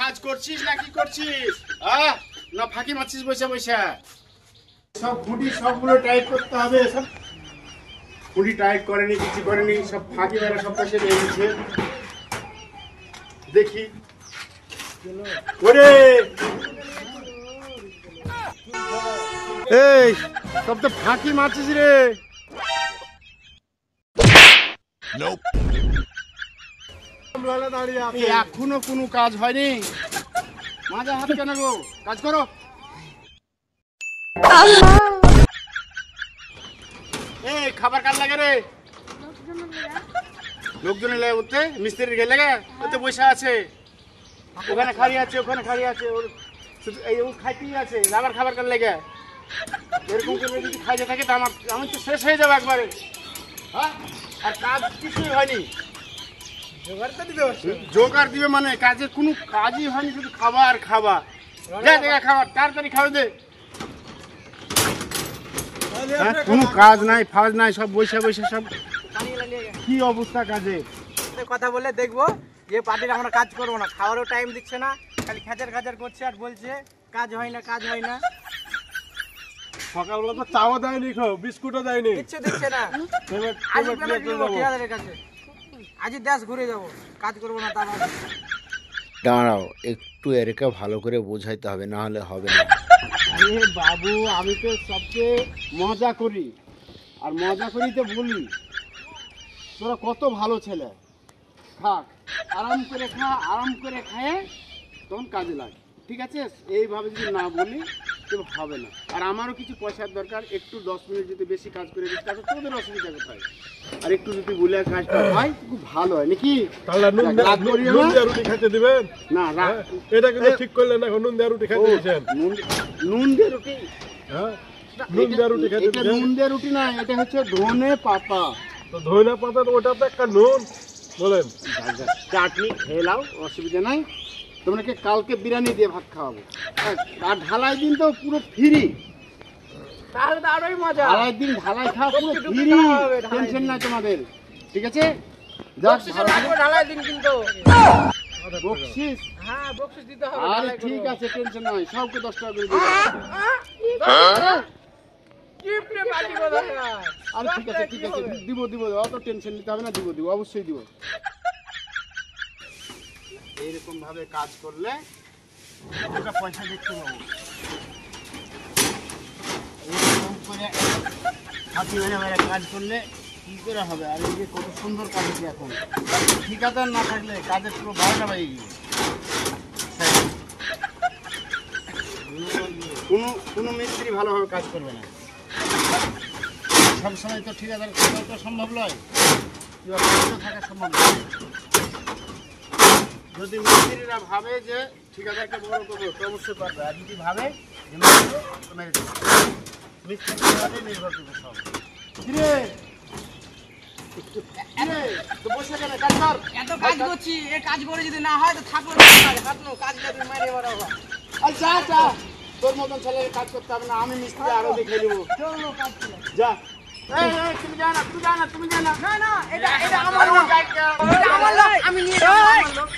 কাজ করছিস না কি করছিস? না ফাঁকি মারছিস বসে বসে? সব খুঁটি সবগুলো টাইট করতে হবে। সব খুঁটি টাইট করেনি, কিছু করেনি, সব ফাঁকি মেরে সব পাশে বেরিয়েছে। দেখি ওরে এই সব তো ফাঁকি মারছিস রে। এখনো কোনো কাজ হয়নি, মাজা হাত কেন গো? কাজ করো। এই খাবার কার লাগে রে? লোকজনের লাগে উঠতে, মিস্ত্রির গেলে ওতে বসে আছে, ওখানে খালি আছে, ওখানে খালি আছে, ওর এই ও খাইতেই আছে। আবার খাবার কার লাগে? এরকম করে যদি খাইতে থাকে তো আমি তো শেষ হয়ে যাবো একবারে। হ্যাঁ, আর কাজ কিছুই হয়নি। জোগাড় দিবে মানে কাজের কোনো কাজই হয়নি, শুধু খাবার খাবার। দেখা খাবার তাড়াতাড়ি খাওয়া দে। কোনো কাজ নাই, ফাজ নাই, সব বসে বসে সব কি অবস্থা কাজে। কথা বলে দেখবো যে পার্টির আমরা কাজ করবো না, খাওয়ারও টাইম দিচ্ছে না, খালি খাজার খাজার করছে আর বলছে কাজ হয় না, কাজ হয় না। সকালবেলা তো চাও দেয়নি, বিস্কুটও দেয়নি, কিচ্ছু দিচ্ছে না। আজই দেশ ঘুরে যাবো, কাজ করবো না। তা দাঁড়াও, একটু এরকে ভালো করে বোঝাইতে হবে, না হলে হবে না। আরে বাবু, আমি তো সবচেয়ে মজা করি, আর মজা করিতে বলি তোরা কত ভালো ছেলে। থাক, আরাম করে খা, আরাম করে খায় তখন কাজে লাগে, ঠিক আছে? এইভাবে যদি না বলি তো হবে না। আর আমারও কিছু পয়সার দরকার, একটু 10 মিনিট যদি বেশি কাজ করে দিস তাহলে তোদের অসুবিধা কোথায়? আর একটু যদি বলে কাজটা হয় খুব ভালো হয় নাকি? তাহলে নুন দিয়ে রুটি খেতে দিবেন না? এটা কিন্তু ঠিক করলেন না, নুন দিয়ে রুটি খেতে দিয়েছেন। নুন দিয়ে রুটি? হ্যাঁ, নুন দিয়ে রুটি খেতে দিয়েছেন। নুন দিয়ে রুটি না, এটা হচ্ছে ধনে পাতা। তো ধনে পাতা, ওটা তো একটা নুন বলেন। চাটনি খেয়ে নাও, অসুবিধা নাই। তোমাকে কালকে বিরিয়ানি দিয়ে ভাত খাওয়াবো। আর ঢালাই দিন তো পুরো ফ্রি। তাহলে তো আরোই মজা। ঢালাই দিন ঢালাই খাওয়া পুরো ফ্রি, টেনশন নাই তোমাদের, ঠিক আছে? ঢালাই দিন কিন্তু বকশিস? হ্যাঁ, বকশিস দিতে হবে। আরে ঠিক আছে, টেনশন নাই, সবকে 10 টাকা করে দিবো। আরে ঠিক আছে, ঠিক আছে, দিব দিব, অত টেনশন নিতে হবে না, দিব দিব, অবশ্যই দিব। এইরকম ভাবে কাজ করলে একটা পয়সা দেখতে পাবো। এরকম করে হাতি মেরে মেরে কাজ করলে কি করে হবে? আর এই যে কত সুন্দর কাজ হচ্ছে এখন, ঠিকাদার না থাকলে কাজের পুরো 12টা বাজে গিয়ে। কোনো মিস্ত্রি ভালোভাবে কাজ করবে না, সবসময় তো ঠিকাদার থাকা সম্ভব নয়, থাকা সম্ভব নয়। যদি মিস্ত্রিরা ভাবে যে ঠিকাদারকে বড় করবো তো অবশ্যই পারবে, আর যদি ভাবে যে মেরে দেবে, মিস্ত্রি নির্ভর করবে সব। কিরে তো বসে গেলে কাজ কর। এত কাজ করছি, এই কাজ করে যদি না হয় তো থাকলো কাজটা তুমি মাইরে মারা। আচ্ছা আচ্ছা, তোর মতন ছেলে কাজ করতে হবে না, আমি মিস্ত্রি আরো দেখে নেবো। যা, তুমি যা না, তুমি যা না, তুমি যা না। না না, এটা আমার লোক, আমি নিয়ে যাবো।